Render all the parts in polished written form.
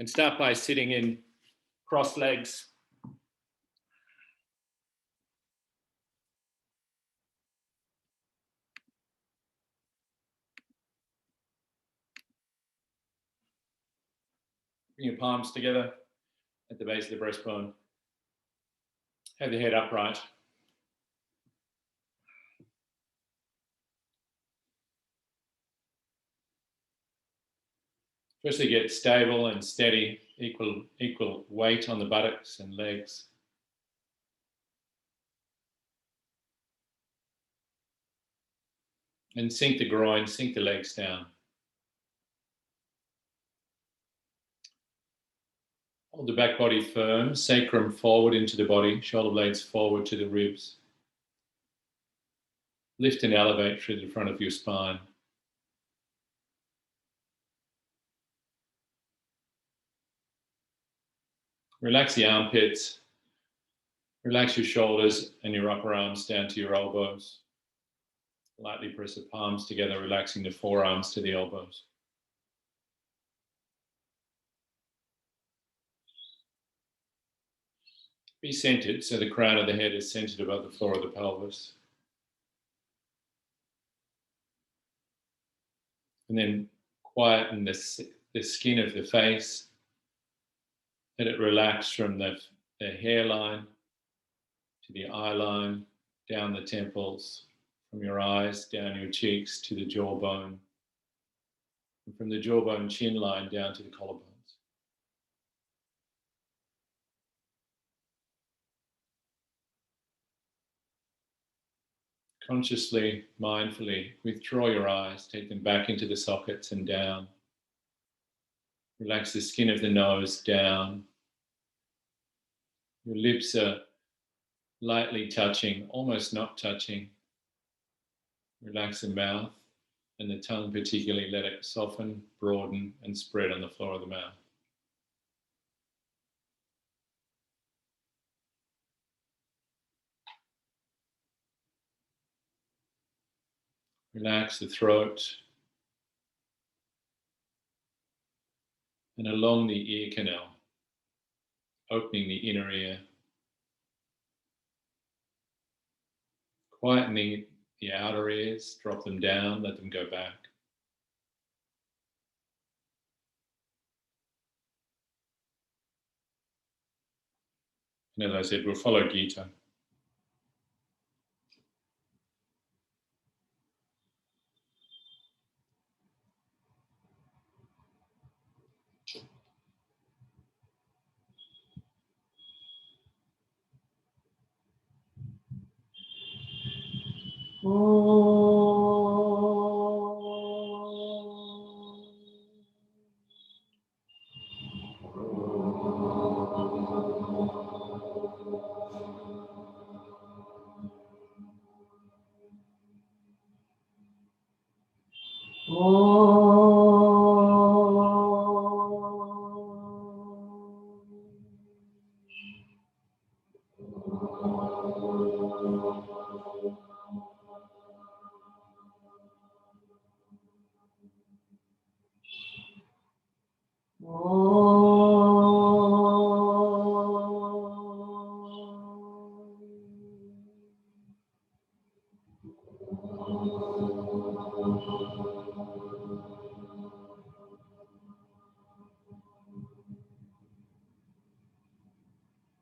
And start by sitting in crossed legs. Bring your palms together at the base of the breastbone. Have the head upright. Firstly, get stable and steady, equal weight on the buttocks and legs. And sink the groin, sink the legs down. Hold the back body firm, sacrum forward into the body, shoulder blades forward to the ribs. Lift and elevate through the front of your spine. Relax the armpits. Relax your shoulders and your upper arms down to your elbows. Lightly press the palms together, relaxing the forearms to the elbows. Be centered, so the crown of the head is centered above the floor of the pelvis. And then quieten the skin of the face. Let it relax from the hairline to the eye line, down the temples, from your eyes, down your cheeks to the jawbone, and from the jawbone chin line down to the collarbones. Consciously, mindfully, withdraw your eyes, take them back into the sockets and down. Relax the skin of the nose down. Your lips are lightly touching, almost not touching. Relax the mouth and the tongue particularly, let it soften, broaden and spread on the floor of the mouth. Relax the throat and along the ear canal, opening the inner ear, quietening the outer ears, drop them down, let them go back. And as I said, we'll follow Gita.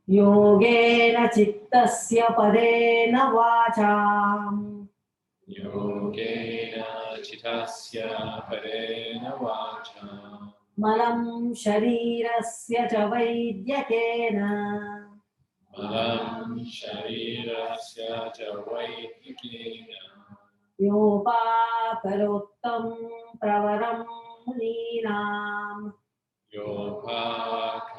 योगेन चित्तस्य पदेन वाचाम् योगेन चित्तस्य पदेन वाचाम् मलं शरीरस्य च वैद्यकेन मलं शरीरस्य च वैद्यकेन योपाकरोत्तं प्रवरं मुनीनाम् योपाकरोत्तं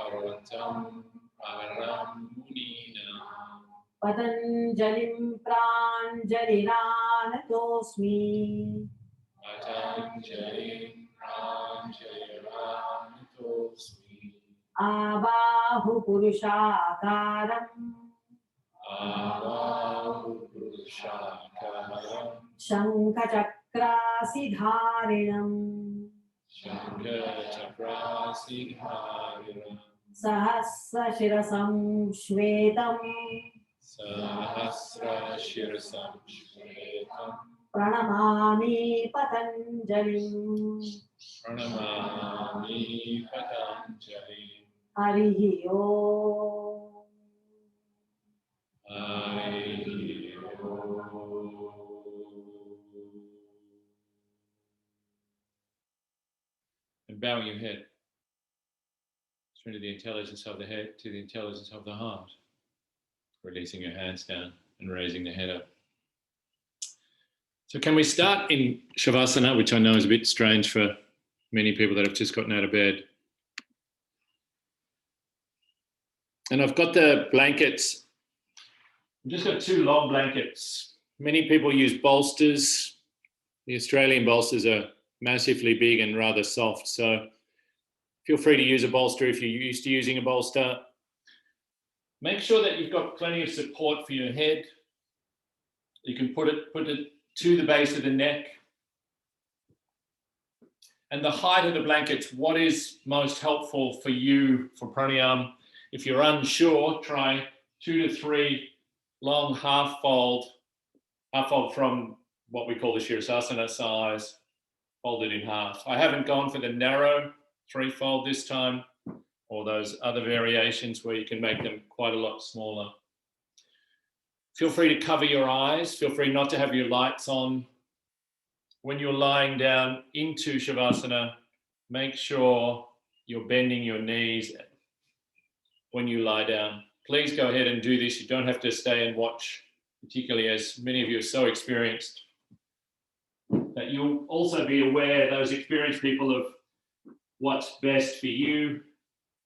प्रवरं मुनीनाम् पतञ्जलिं प्राञ्जलिरानतोऽस्मि पतञ्जलिं प्राञ्जलिरानतोऽस्मि आबाहुपुरुषाकारम् आबाहुपुरुषाकारम् शङ्खचक्रासिधारिणम् Shankhachakra Sahasra Shirasam Shvetam Sahasra Shirasam Shvetam Pranamami Patanjalim. Pranamami Patanjali Harihi Om. Hari Om. And bowing your head. Surrender the intelligence of the head to the intelligence of the heart. Releasing your hands down and raising the head up. So can we start in Savasana, which I know is a bit strange for many people that have just gotten out of bed. And I've got the blankets. I've just got 2 long blankets. Many people use bolsters. The Australian bolsters are massively big and rather soft. So feel free to use a bolster if you're used to using a bolster. Make sure that you've got plenty of support for your head. You can put it to the base of the neck. And the height of the blankets, what is most helpful for you for pranayama? If you're unsure, try 2 to 3 long half fold from what we call the Shirasana size, folded in half. I haven't gone for the narrow 3-fold this time, or those other variations where you can make them quite a lot smaller. Feel free to cover your eyes. Feel free not to have your lights on. When you're lying down into Shavasana, make sure you're bending your knees when you lie down. Please go ahead and do this. You don't have to stay and watch, particularly as many of you are so experienced, that you'll also be aware, those experienced people, of what's best for you.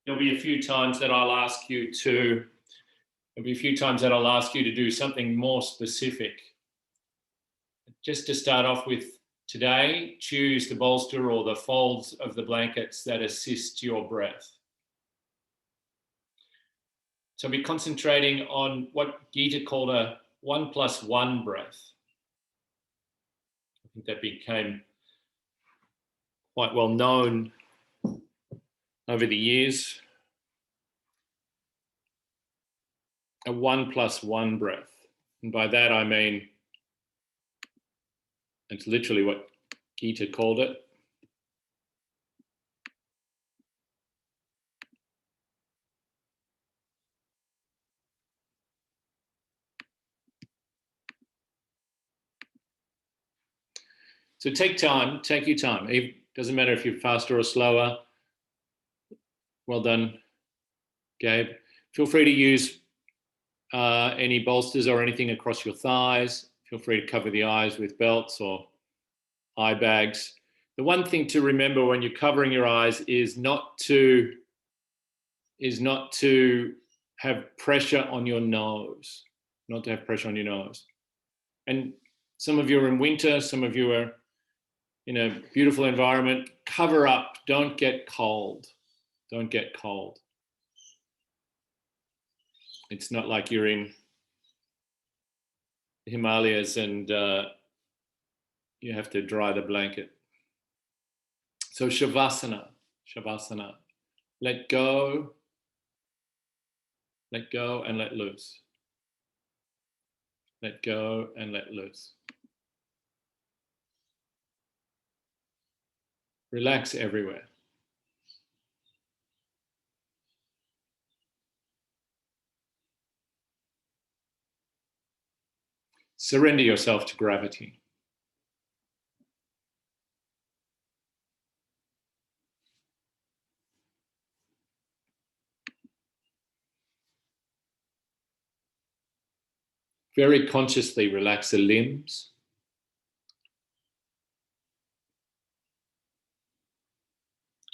There'll be a few times that I'll ask you to do something more specific. Just to start off with today, choose the bolster or the folds of the blankets that assist your breath. So be concentrating on what Gita called a 1+1 breath. I think that became quite well known over the years. A 1+1 breath. And by that I mean, it's literally what Gita called it. So take your time. It doesn't matter if you're faster or slower. Well done, Gabe. Feel free to use any bolsters or anything across your thighs. Feel free to cover the eyes with belts or eye bags. The one thing to remember when you're covering your eyes is not to have pressure on your nose. Not to have pressure on your nose. And some of you are in winter, some of you are in a beautiful environment. Cover up, don't get cold. Don't get cold. It's not like you're in the Himalayas and you have to dry the blanket. So Shavasana. Let go and let loose. Let go and let loose. Relax everywhere. Surrender yourself to gravity. Very consciously relax the limbs.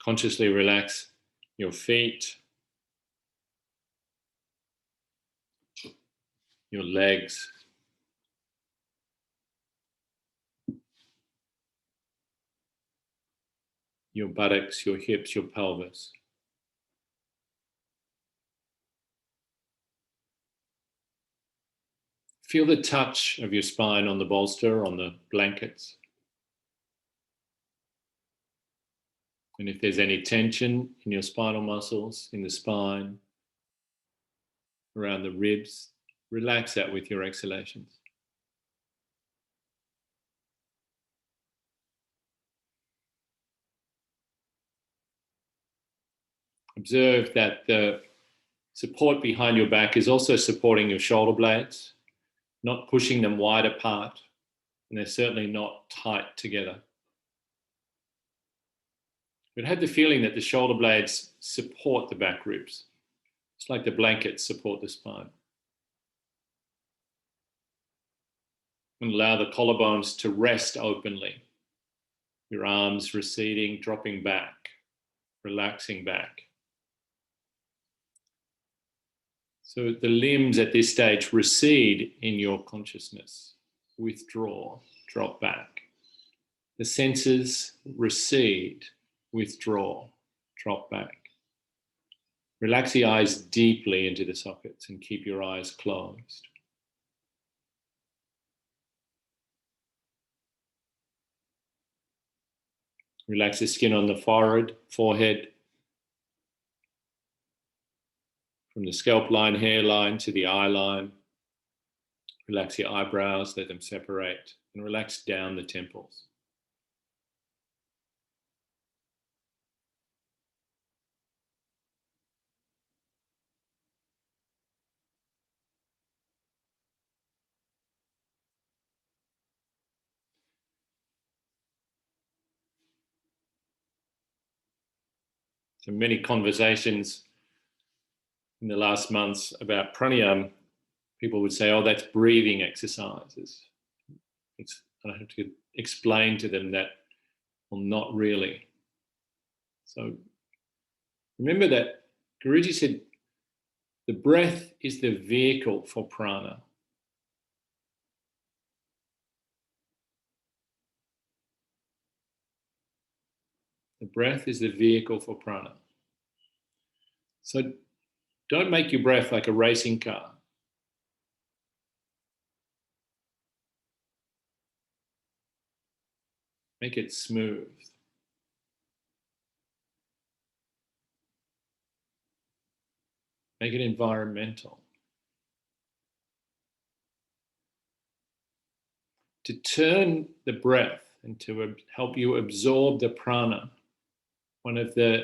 Consciously relax your feet, your legs, your buttocks, your hips, your pelvis. Feel the touch of your spine on the bolster, on the blankets. And if there's any tension in your spinal muscles, in the spine, around the ribs, relax that with your exhalations. Observe that the support behind your back is also supporting your shoulder blades, not pushing them wide apart, and they're certainly not tight together. But have the feeling that the shoulder blades support the back ribs. It's like the blankets support the spine. And allow the collarbones to rest openly. Your arms receding, dropping back, relaxing back. So the limbs at this stage recede in your consciousness. Withdraw, drop back. The senses recede, withdraw, drop back. Relax the eyes deeply into the sockets and keep your eyes closed. Relax the skin on the forehead, from the scalp line, hairline to the eye line. Relax your eyebrows, let them separate, and relax down the temples. So many conversations in the last months about pranayama, people would say, oh, that's breathing exercises. I have to explain to them that, well, not really. So remember that Guruji said the breath is the vehicle for prana. The breath is the vehicle for prana. So don't make your breath like a racing car. Make it smooth. Make it environmental. To turn the breath and to help you absorb the prana, one of the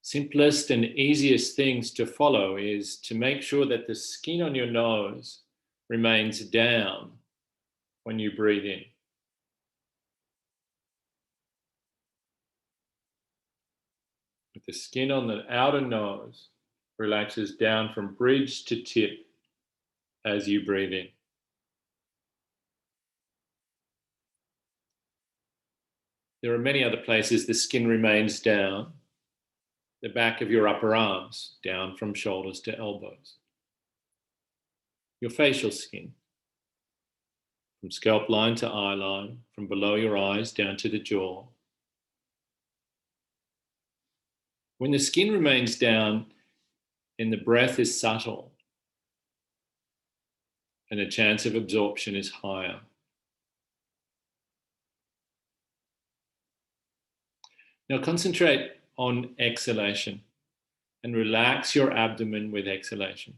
simplest and easiest things to follow is to make sure that the skin on your nose remains down when you breathe in. If the skin on the outer nose relaxes down from bridge to tip as you breathe in. There are many other places the skin remains down. The back of your upper arms, down from shoulders to elbows. Your facial skin, from scalp line to eye line, from below your eyes down to the jaw. When the skin remains down and the breath is subtle, and the chance of absorption is higher. Now concentrate on exhalation and relax your abdomen with exhalation.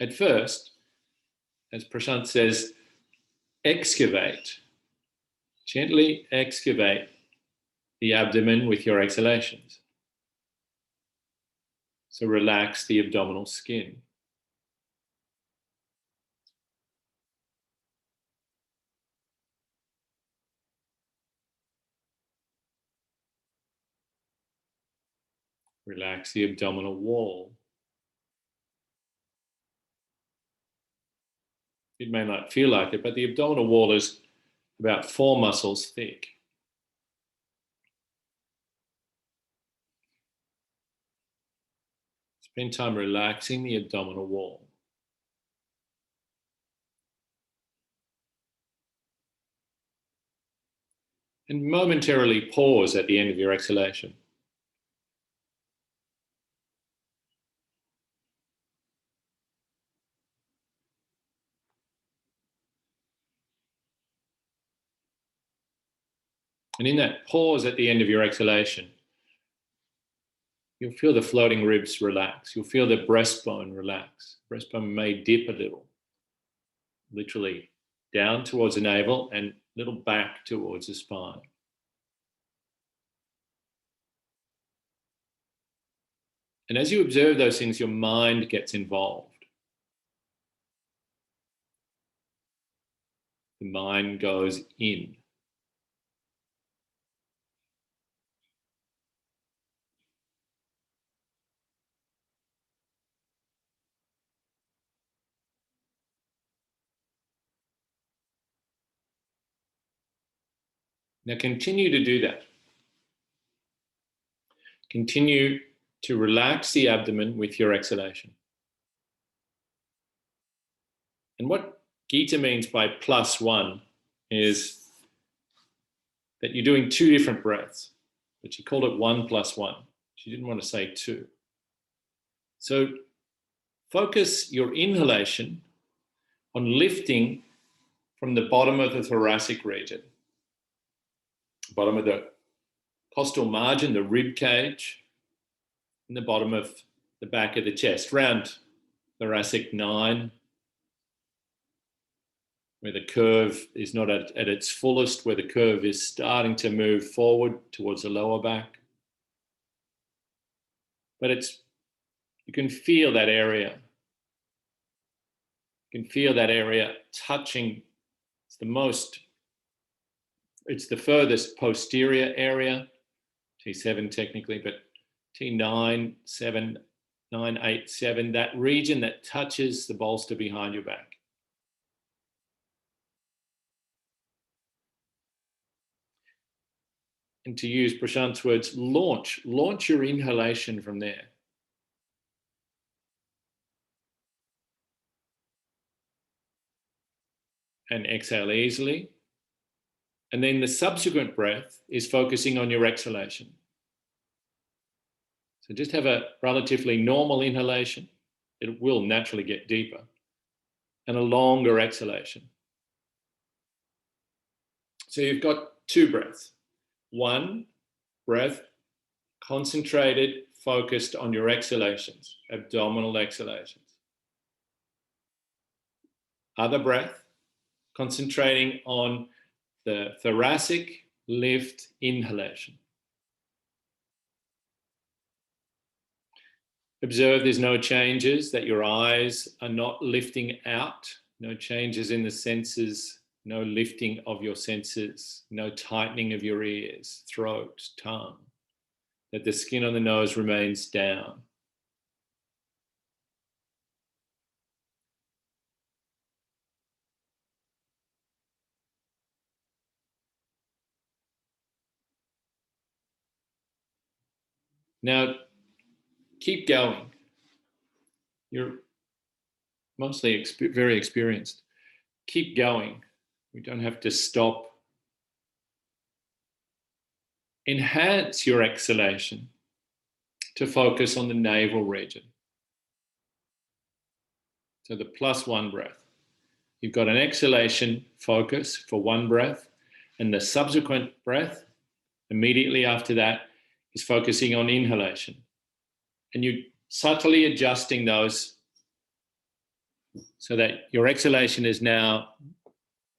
At first, as Prashant says, excavate. Gently excavate the abdomen with your exhalations. So relax the abdominal skin. Relax the abdominal wall. It may not feel like it, but the abdominal wall is about 4 muscles thick. Spend time relaxing the abdominal wall. And momentarily pause at the end of your exhalation. And in that pause at the end of your exhalation, you'll feel the floating ribs relax. You'll feel the breastbone relax. Breastbone may dip a little, literally down towards the navel and a little back towards the spine. And as you observe those things, your mind gets involved. The mind goes in. Now continue to do that. Continue to relax the abdomen with your exhalation. And what Gita means by +1 is that you're doing 2 different breaths, but she called it 1 + 1. She didn't want to say 2. So focus your inhalation on lifting from the bottom of the thoracic region, bottom of the costal margin, the rib cage, and the bottom of the back of the chest, round thoracic 9, where the curve is not at its fullest, where the curve is starting to move forward towards the lower back. But you can feel that area. You can feel that area touching. It's the furthest posterior area, T7 technically, but T9, 7, 9, 8, 7, that region that touches the bolster behind your back. And to use Prashant's words, launch your inhalation from there. And exhale easily. And then the subsequent breath is focusing on your exhalation. So just have a relatively normal inhalation. It will naturally get deeper. And a longer exhalation. So you've got 2 breaths. 1 breath, concentrated, focused on your exhalations, abdominal exhalations. Other breath, concentrating on the thoracic lift inhalation. Observe there's no changes, that your eyes are not lifting out, no changes in the senses, no lifting of your senses, no tightening of your ears, throat, tongue, that the skin on the nose remains down. Now, keep going. You're mostly very experienced. Keep going. We don't have to stop. Enhance your exhalation to focus on the navel region. So the +1 breath. You've got an exhalation focus for 1 breath, and the subsequent breath, immediately after that, is focusing on inhalation. And you're subtly adjusting those so that your exhalation is now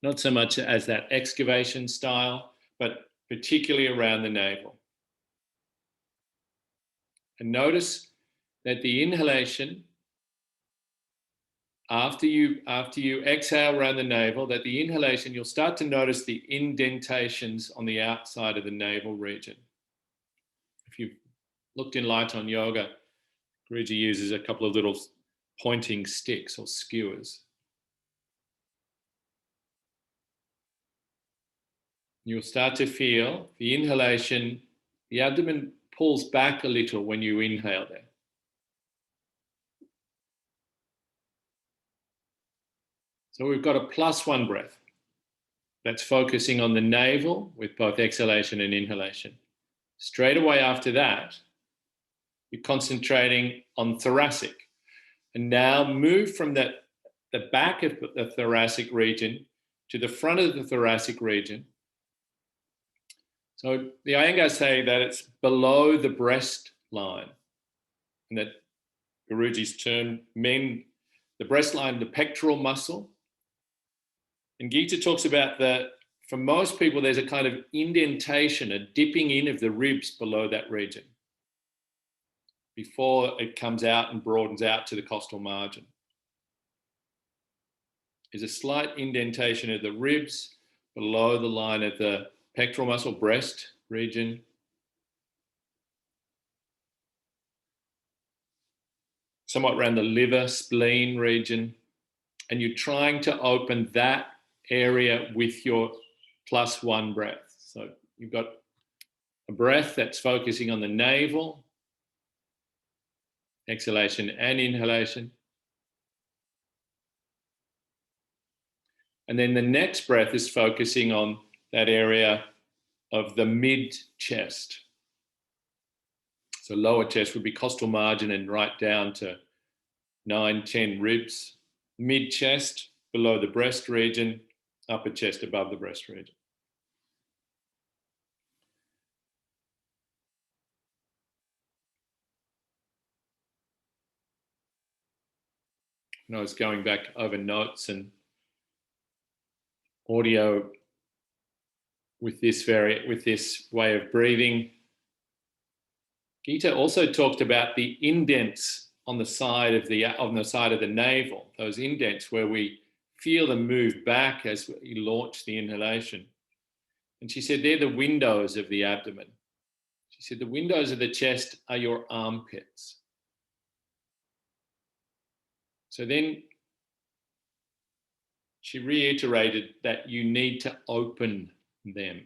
not so much as that excavation style, but particularly around the navel. And notice that the inhalation, after you exhale around the navel, that the inhalation, you'll start to notice the indentations on the outside of the navel region. If you've looked in Light on Yoga, Guruji uses a couple of little pointing sticks or skewers. You'll start to feel the inhalation, the abdomen pulls back a little when you inhale there. So we've got a +1 breath that's focusing on the navel with both exhalation and inhalation. Straight away after that, you're concentrating on thoracic. And now move from the back of the thoracic region to the front of the thoracic region. So the Iyengar say that it's below the breast line, and that Guruji's term the breast line, the pectoral muscle. And Gita talks about that for most people, there's a kind of indentation, a dipping in of the ribs below that region before it comes out and broadens out to the costal margin. There's a slight indentation of the ribs below the line of the pectoral muscle, breast region. Somewhat around the liver, spleen region. And you're trying to open that area with your +1 breath. So you've got a breath that's focusing on the navel, exhalation and inhalation. And then the next breath is focusing on that area of the mid chest. So lower chest would be costal margin and right down to 9, 10 ribs. Mid chest below the breast region, upper chest above the breast region. And I was going back over notes and audio with this way of breathing. Gita also talked about the indents on the side of the navel, those indents where we feel them move back as we launch the inhalation. And she said they're the windows of the abdomen. She said the windows of the chest are your armpits. So then she reiterated that you need to open them.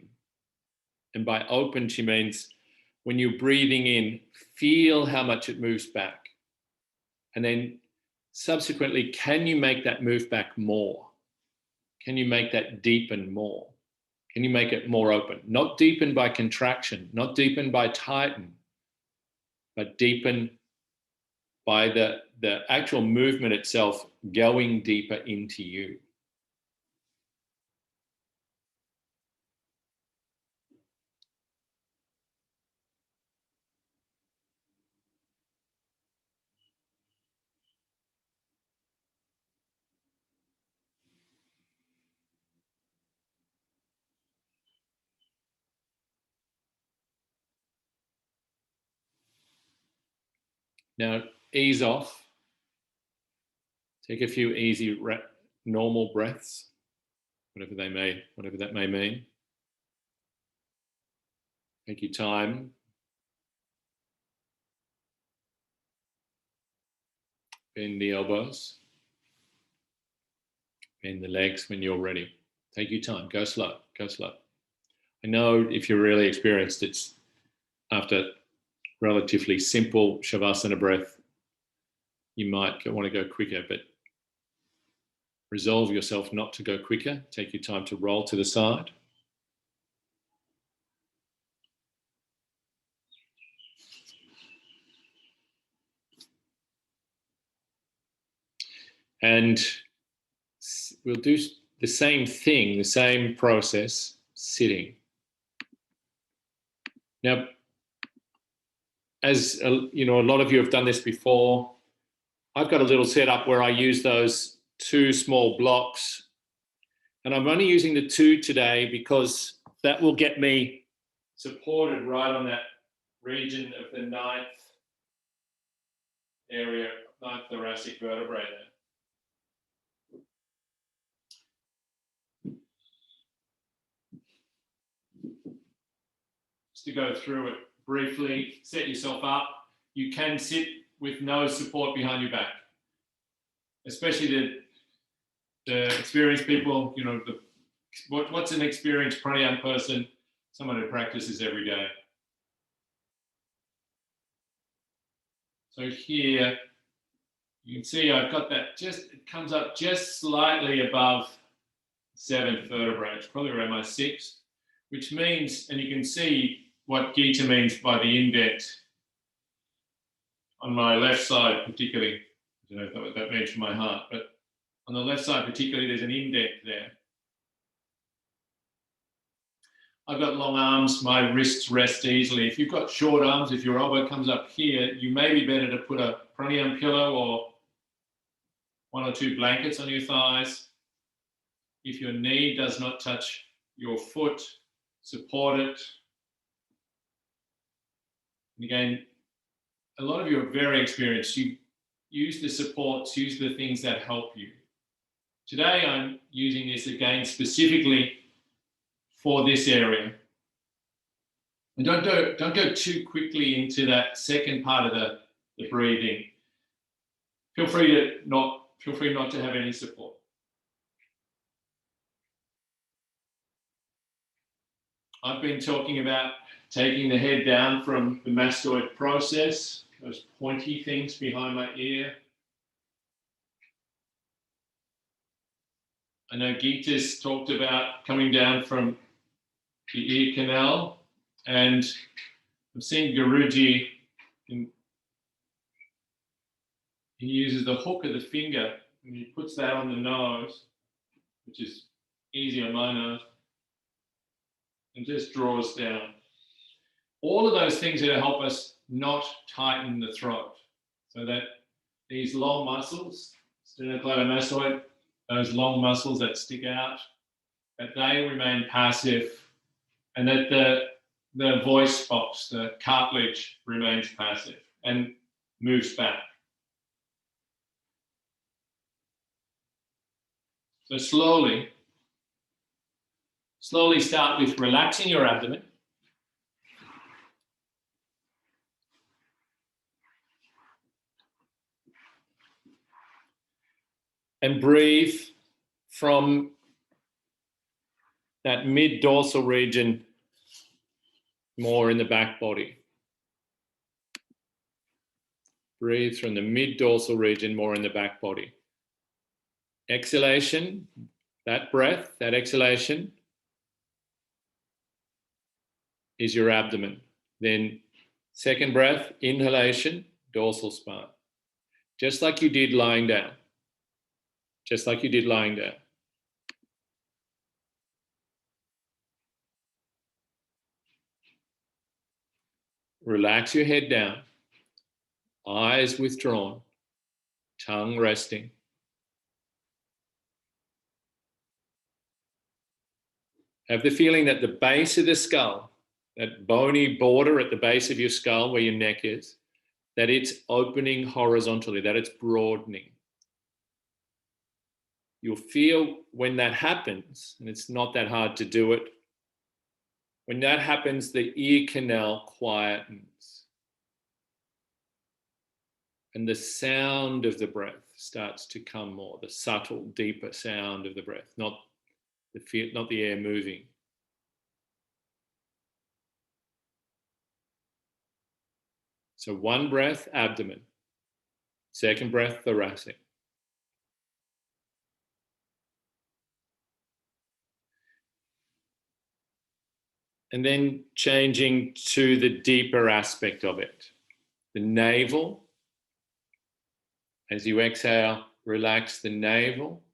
And by open, she means when you're breathing in, feel how much it moves back. And then subsequently, can you make that move back more? Can you make that deepen more? Can you make it more open? Not deepen by contraction, not deepen by tighten, but deepen by the actual movement itself going deeper into you. Now, ease off. Take a few easy, normal breaths, whatever that may mean. Take your time. Bend the elbows. Bend the legs when you're ready. Take your time. Go slow. Go slow. I know if you're really experienced, it's after relatively simple Savasana breath, you might want to go quicker, but resolve yourself not to go quicker. Take your time to roll to the side. And we'll do the same thing, the same process, sitting. Now, as you know, a lot of you have done this before. I've got a little setup where I use those 2 small blocks, and I'm only using the 2 today because that will get me supported right on that region of the 9th area, 9th thoracic vertebrae there. To go through it briefly, set yourself up. You can sit with no support behind your back, especially the experienced people. You know, what's an experienced pranayama person? Someone who practices every day. So here, you can see I've got that it comes up just slightly above 7th vertebrae. It's probably around my 6th, which means, and you can see what Gita means by the indent on my left side particularly. I don't know what that means for my heart, but on the left side particularly, there's an indent there. I've got long arms, my wrists rest easily. If you've got short arms, if your elbow comes up here, you may be better to put a pranayama pillow or 1 or 2 blankets on your thighs. If your knee does not touch your foot, support it. And again, a lot of you are very experienced. You use the supports, use the things that help you. Today, I'm using this again specifically for this area. And don't go too quickly into that second part of the breathing. Feel free not to have any support. I've been talking about taking the head down from the mastoid process, those pointy things behind my ear. I know Gita's talked about coming down from the ear canal, and I've seen Guruji, he uses the hook of the finger and he puts that on the nose, which is easy on my nose, and just draws down. All of those things are to help us not tighten the throat, so that these long muscles, sternocleidomastoid, those long muscles that stick out, that they remain passive, and that the voice box, the cartilage, remains passive and moves back. So slowly start with relaxing your abdomen. And breathe from that mid-dorsal region more in the back body. Breathe from the mid-dorsal region more in the back body. Exhalation, that breath, that exhalation is your abdomen. Then second breath, inhalation, dorsal spine. Just like you did lying down. Just like you did lying down. Relax your head down, eyes withdrawn, tongue resting. Have the feeling that the base of the skull, that bony border at the base of your skull where your neck is, that it's opening horizontally, that it's broadening. You'll feel when that happens, and it's not that hard to do it, when that happens, the ear canal quietens. And the sound of the breath starts to come more, the subtle, deeper sound of the breath, not the air moving. So one breath, abdomen. Second breath, thoracic. And then changing to the deeper aspect of it. The navel. As you exhale, relax the navel.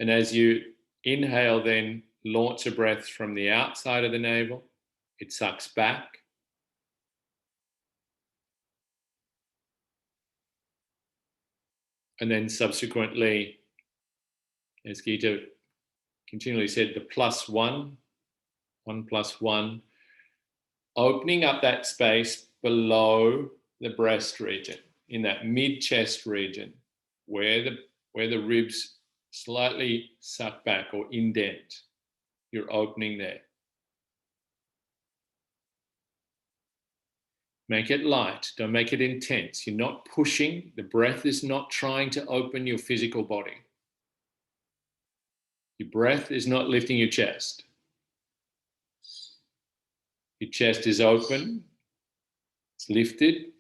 And as you inhale, then launch a breath from the outside of the navel. It sucks back. And then subsequently, as Gita continually said, the +1, 1 + 1, opening up that space below the breast region, in that mid-chest region, where the ribs slightly suck back or indent. You're opening there. Make it light, don't make it intense. You're not pushing, the breath is not trying to open your physical body. Your breath is not lifting your chest. Your chest is open, it's lifted.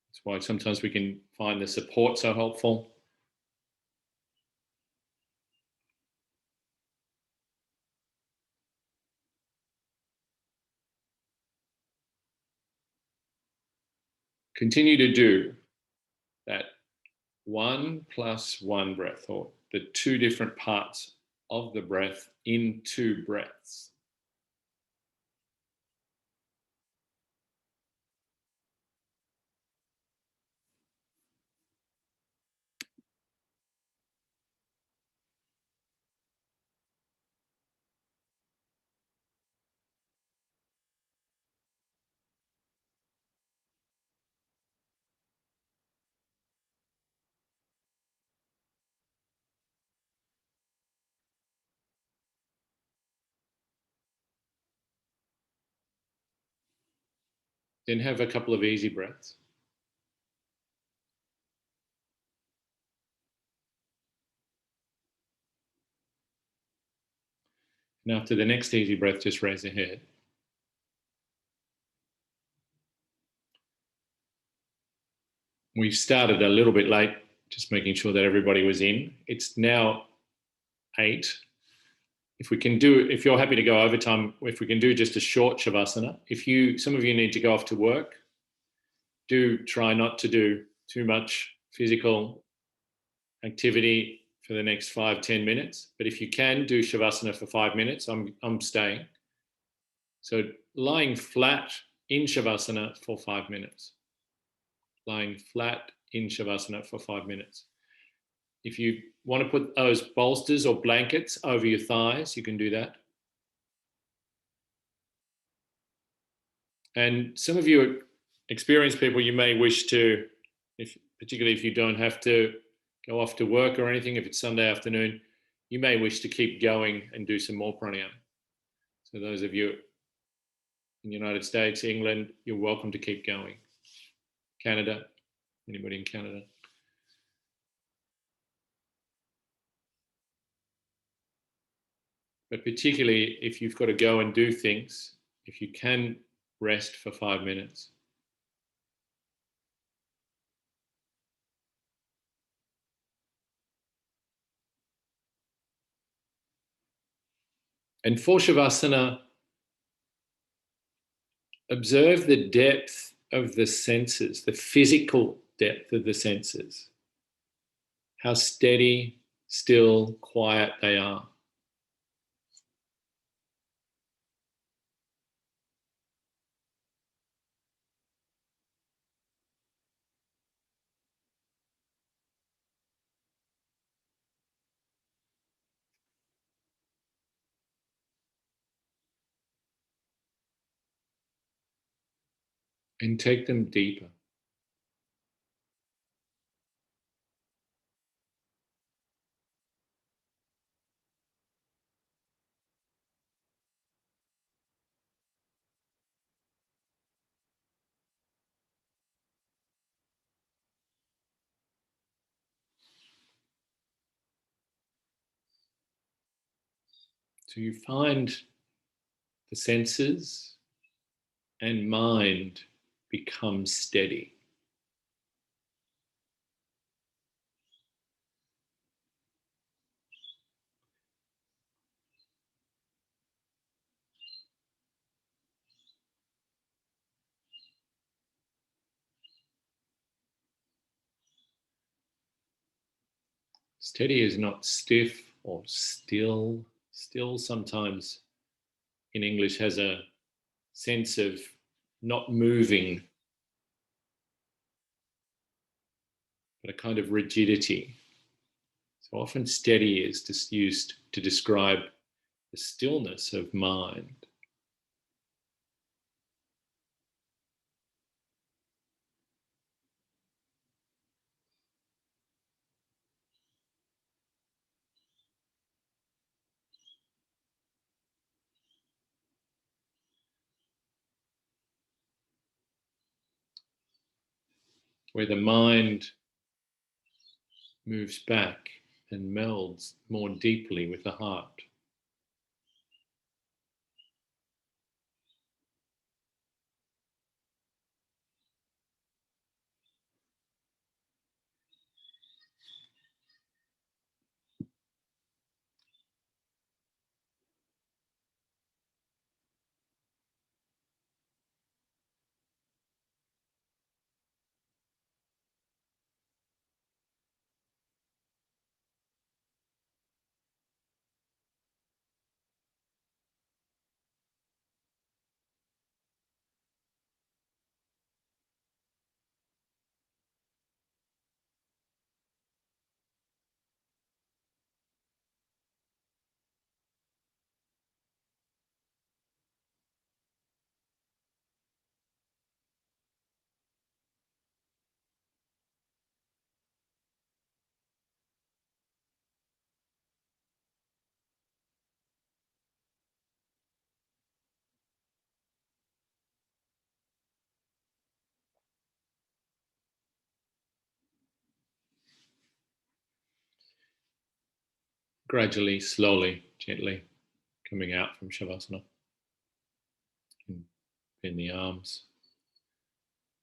That's why sometimes we can find the support so helpful. Continue to do that 1 + 1 breath, or the two different parts of the breath in 2 breaths. Then have a couple of easy breaths. And after the next easy breath, just raise the head. We started a little bit late, just making sure that everybody was in. It's now 8. If you're happy to go overtime, if we can do just a short Shavasana. Some of you need to go off to work, do try not to do too much physical activity for the next 5-10 minutes. But if you can do Shavasana for 5 minutes, I'm staying. So lying flat in Shavasana for 5 minutes. Lying flat in Shavasana for 5 minutes. If you want to put those bolsters or blankets over your thighs, you can do that. And some of you experienced people, you may wish to, particularly if you don't have to go off to work or anything, if it's Sunday afternoon, you may wish to keep going and do some more pranayama. So those of you in the United States, England, you're welcome to keep going. Canada, anybody in Canada? But particularly if you've got to go and do things, if you can rest for 5 minutes. And for Shavasana, observe the depth of the senses, the physical depth of the senses. How steady, still, quiet they are. And take them deeper. So you find the senses and mind become steady. Steady is not stiff or still. Still sometimes in English has a sense of not moving, but a kind of rigidity. So often steady is just used to describe the stillness of mind. Where the mind moves back and melds more deeply with the heart. gradually, slowly, gently coming out from Savasana. Bend the arms,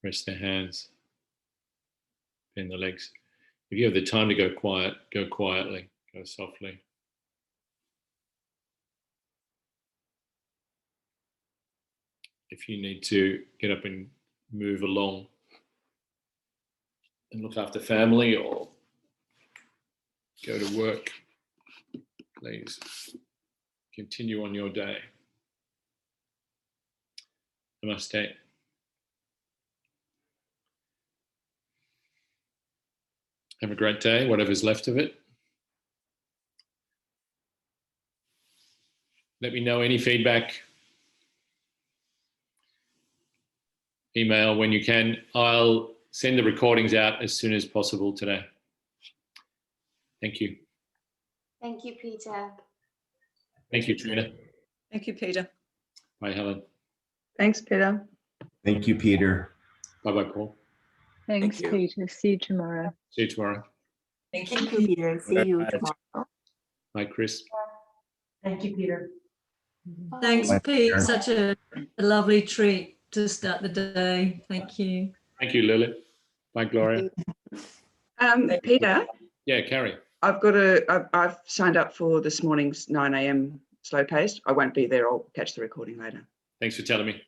rest the hands, bend the legs. If you have the time to go quiet, go quietly, go softly. If you need to get up and move along and look after family or go to work, please continue on your day. Namaste. Have a great day, whatever's left of it. Let me know any feedback. Email when you can. I'll send the recordings out as soon as possible today. Thank you. Thank you, Peter. Thank you, Trina. Thank you, Peter. Bye, Helen. Thanks, Peter. Thank you, Peter. Bye-bye, Paul. Thanks, Peter. See you tomorrow. See you tomorrow. Thank Thank you, Peter. See you tomorrow. Bye, Chris. Thank you, Peter. Thanks, Bye, Pete. Peter. Such a lovely treat to start the day. Thank you. Thank you, Lily. Bye, Gloria. Peter, Yeah, Carrie. I've signed up for this morning's 9 a.m. slow paced. I won't be there. I'll catch the recording later. Thanks for telling me.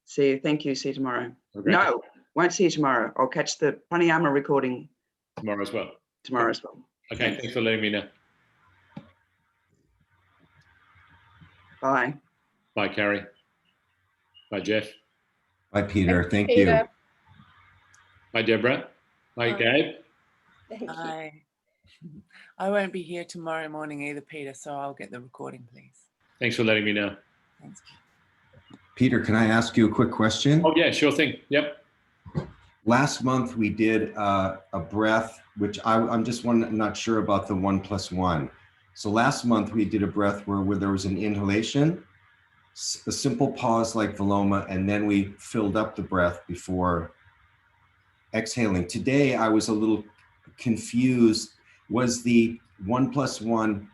See you. Thank you. See you tomorrow. Have a great No, won't see you tomorrow. I'll catch the Pranayama recording day. Tomorrow as well. tomorrow as well. Okay, thanks for letting me know. Bye. Bye, Carrie. Bye, Jeff. Bye, Peter. Thank you. Bye, Deborah. Bye, Gabe. Thank you. I won't be here tomorrow morning either, Peter, so I'll get the recording, please. Thanks for letting me know. Thanks. Peter, can I ask you a quick question? Oh, yeah, sure thing. Yep. Last month we did a breath, which I'm just not sure about the 1+1. So last month we did a breath where there was an inhalation, a simple pause like Viloma, and then we filled up the breath before exhaling. Today I was a little confused. Was the 1+1,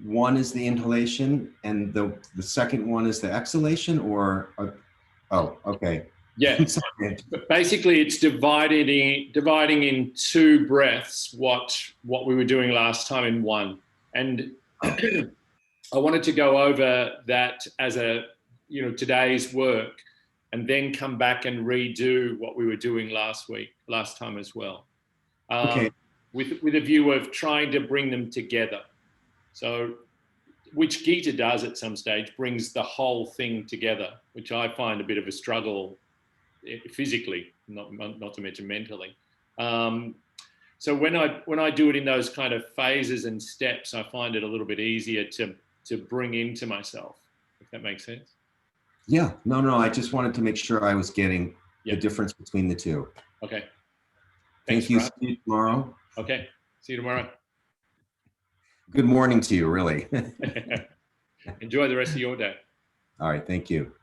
one is the inhalation and the second one is the exhalation, or oh, okay. Yeah. But basically, it's dividing in two breaths what we were doing last time in one. And I wanted to go over that as today's work, and then come back and redo what we were doing last time as well. Okay. With a view of trying to bring them together. So, which Gita does at some stage, brings the whole thing together, which I find a bit of a struggle physically, not to mention mentally. So when I do it in those kind of phases and steps, I find it a little bit easier to bring into myself, if that makes sense. Yeah, no, I just wanted to make sure I was getting the difference between the two. Okay. Thank you. See you tomorrow. Okay. See you tomorrow. Good morning to you, really. Enjoy the rest of your day. All right. Thank you.